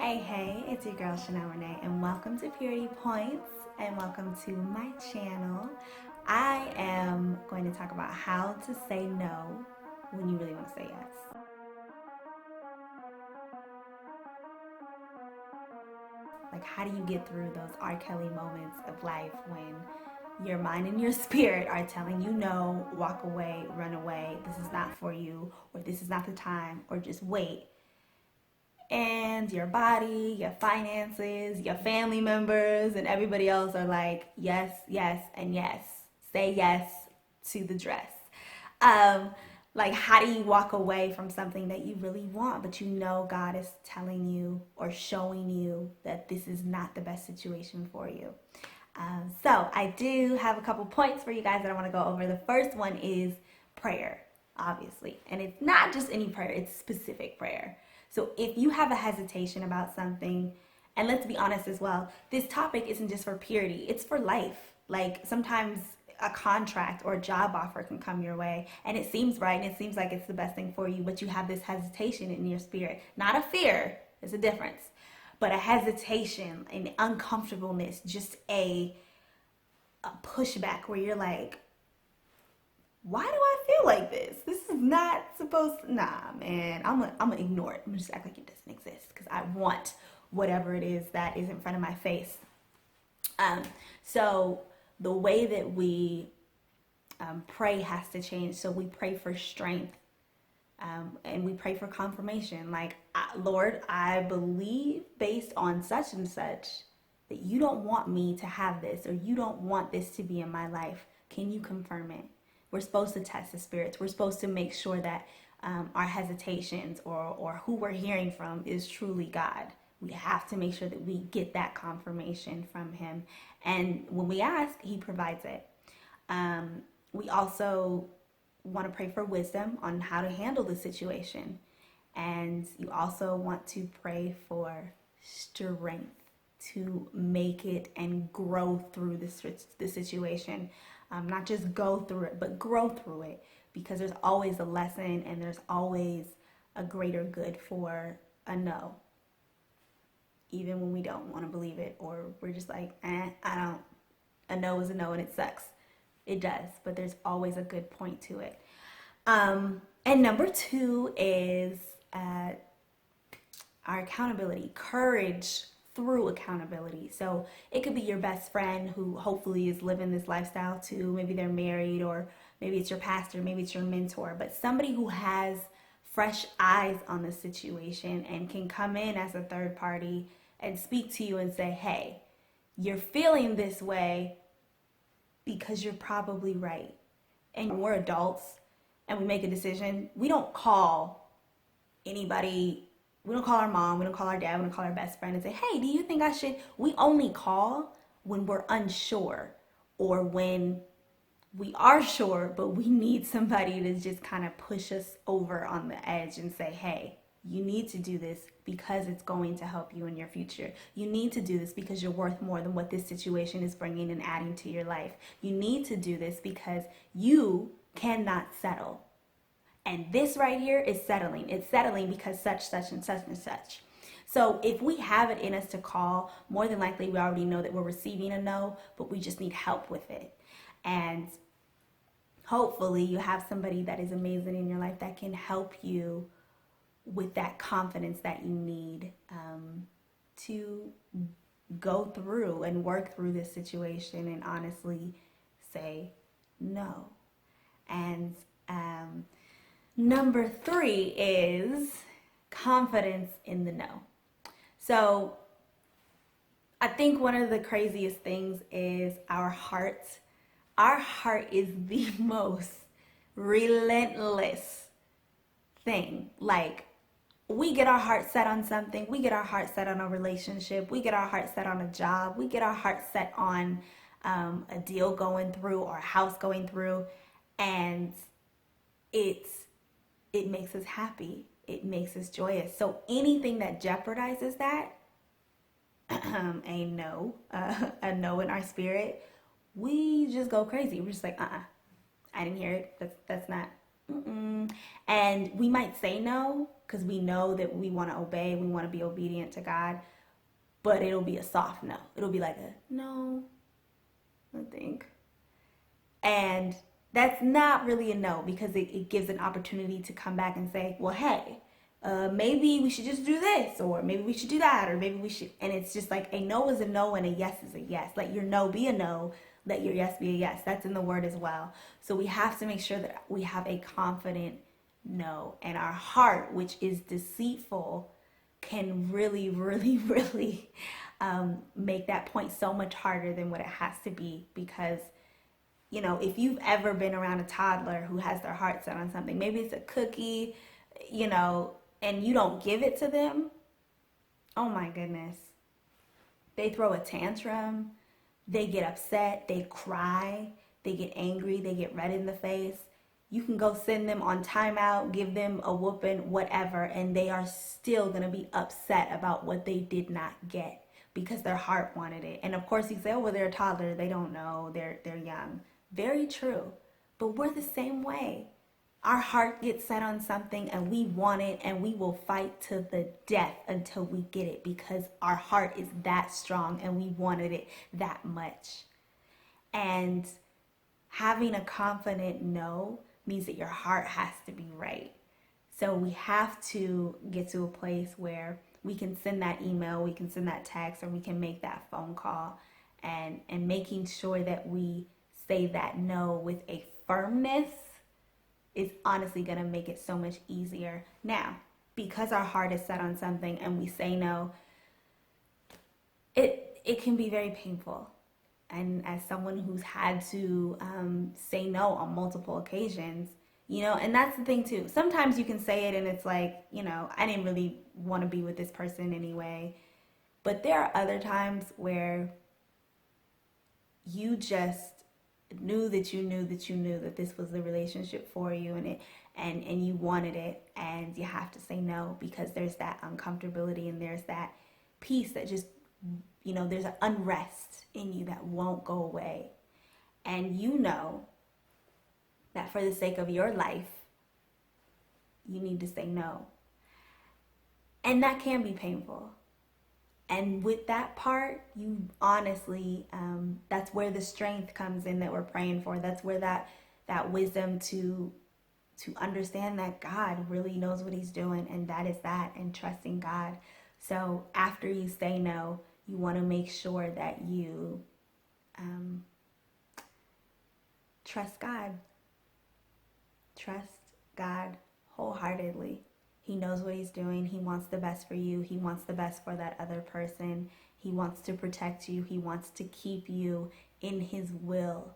Hey, it's your girl Chanel Renee, and welcome to Purity Points, and welcome to my channel. I am going to talk about how to say no when you really want to say yes. Like, how do you get through those R. Kelly moments of life when your mind and your spirit are telling you no, walk away, run away, this is not for you, or this is not the time, or just wait. And your body, your finances, your family members, and everybody else are like, yes, yes, and yes. Say yes to the dress. Um, like, how do you walk away from something that you really want, but you know God is telling you or showing you that this is not the best situation for you? So, I do have a couple points for you guys that I want to go over. The first one is prayer, obviously. And it's not just any prayer, it's specific prayer. So if you have a hesitation about something, and let's be honest as well, this topic isn't just for purity, it's for life. Like sometimes a contract or a job offer can come your way and it seems right and it seems like it's the best thing for you, but you have this hesitation in your spirit. Not a fear, there's a difference, but a hesitation, an uncomfortableness, just a pushback where you're like, why do I feel like this? This is not supposed to, nah, man, I'm gonna ignore it. I'm gonna just act like it doesn't exist because I want whatever it is that is in front of my face. So the way that we pray has to change. So we pray for strength, and we pray for confirmation. Like, Lord, I believe based on such and such that you don't want me to have this or you don't want this to be in my life. Can you confirm it? We're supposed to test the spirits. We're supposed to make sure that our hesitations or who we're hearing from is truly God. We have to make sure that we get that confirmation from Him. And when we ask, He provides it. We also want to pray for wisdom on how to handle the situation. And you also want to pray for strength to make it and grow through the situation. Not just go through it, but grow through it, because there's always a lesson and there's always a greater good for a no. Even when we don't want to believe it or we're just like, I don't, a no is a no and it sucks. It does, but there's always a good point to it. And number two is our accountability, courage through accountability. So it could be your best friend who hopefully is living this lifestyle too. Maybe they're married, or maybe it's your pastor, maybe it's your mentor, but somebody who has fresh eyes on the situation and can come in as a third party and speak to you and say, hey, you're feeling this way because you're probably right. And when we're adults and we make a decision, we don't call anybody. We don't call our mom, we don't call our dad, we don't call our best friend and say, hey, do you think I should? We only call when we're unsure or when we are sure, but we need somebody to just kind of push us over on the edge and say, hey, you need to do this because it's going to help you in your future. You need to do this because you're worth more than what this situation is bringing and adding to your life. You need to do this because you cannot settle. And this right here is settling. It's settling because such, such, and such, and such. So if we have it in us to call, more than likely we already know that we're receiving a no, but we just need help with it. And hopefully you have somebody that is amazing in your life that can help you with that confidence that you need to go through and work through this situation and honestly say no. And number three is confidence in the no. So I think one of the craziest things is our heart. Our heart is the most relentless thing. Like, we get our heart set on something. We get our heart set on a relationship. We get our heart set on a job. We get our heart set on a deal going through or a house going through. And it makes us happy. It makes us joyous. So anything that jeopardizes that, a no in our spirit, we just go crazy. We're just like, I didn't hear it. That's not. Mm-mm. And we might say no because we know that we want to obey, we want to be obedient to God, but it'll be a soft no. It'll be like a no, I think. And that's not really a no, because it gives an opportunity to come back and say, well, hey, maybe we should just do this, or maybe we should do that, or maybe we should. And it's just like a no is a no and a yes is a yes. Let your no be a no, let your yes be a yes. That's in the word as well. So we have to make sure that we have a confident no. And our heart, which is deceitful, can really, really, really make that point so much harder than what it has to be. Because, you know, if you've ever been around a toddler who has their heart set on something, maybe it's a cookie, you know, and you don't give it to them, oh my goodness. They throw a tantrum, they get upset, they cry, they get angry, they get red in the face. You can go send them on timeout, give them a whooping, whatever, and they are still going to be upset about what they did not get because their heart wanted it. And of course you say, oh, well, they're a toddler, they don't know, they're young. Very true. But we're the same way. Our heart gets set on something and we want it, and we will fight to the death until we get it, because our heart is that strong and we wanted it that much. And having a confident no means that your heart has to be right. So we have to get to a place where we can send that email, we can send that text, or we can make that phone call, and making sure that we say that no with a firmness is honestly going to make it so much easier. Now, because our heart is set on something and we say no, it can be very painful. And as someone who's had to say no on multiple occasions, you know, and that's the thing too. Sometimes you can say it and it's like, you know, I didn't really want to be with this person anyway. But there are other times where you just knew that you knew that this was the relationship for you, and you wanted it, and you have to say no because there's that uncomfortability and there's that peace that just, you know, there's an unrest in you that won't go away. And you know that for the sake of your life, you need to say no. And that can be painful. And with that part, you honestly, that's where the strength comes in that we're praying for. That's where that wisdom to understand that God really knows what he's doing, and that is that, and trusting God. So after you say no, you want to make sure that you trust God. Trust God wholeheartedly. He knows what he's doing. He wants the best for you. He wants the best for that other person. He wants to protect you. He wants to keep you in his will.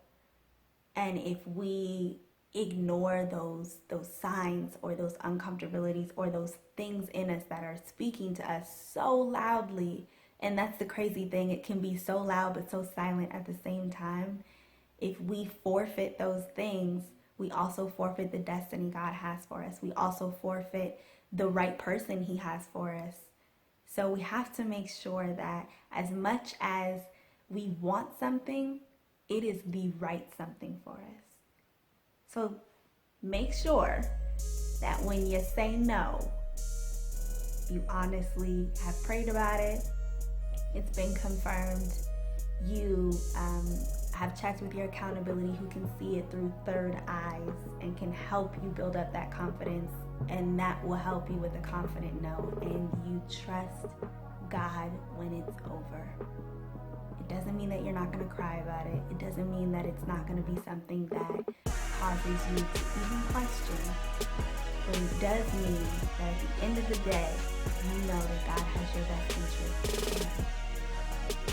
And if we ignore those signs or those uncomfortabilities or those things in us that are speaking to us so loudly, and that's the crazy thing, it can be so loud but so silent at the same time. If we forfeit those things, we also forfeit the destiny God has for us. We also forfeit the right person he has for us. So we have to make sure that as much as we want something, it is the right something for us. So make sure that when you say no, you honestly have prayed about it. It's been confirmed. You have checked with your accountability, who can see it through third eyes and can help you build up that confidence, and that will help you with a confident no. And you trust God when it's over. It doesn't mean that you're not going to cry about it. It doesn't mean that it's not going to be something that causes you to even question. But it does mean that at the end of the day, you know that God has your best interest.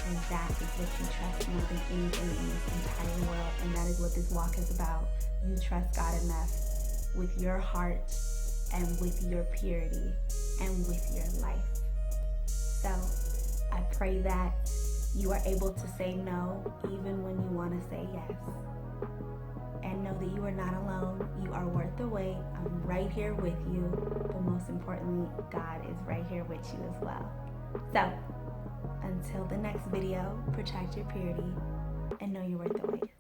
And that is what you trust more than anything in this entire world. And that is what this walk is about. You trust God enough with your heart and with your purity and with your life. So I pray that you are able to say no even when you want to say yes. And know that you are not alone. You are worth the wait. I'm right here with you. But most importantly, God is right here with you as well. So until the next video, protect your purity and know you're worth the wait.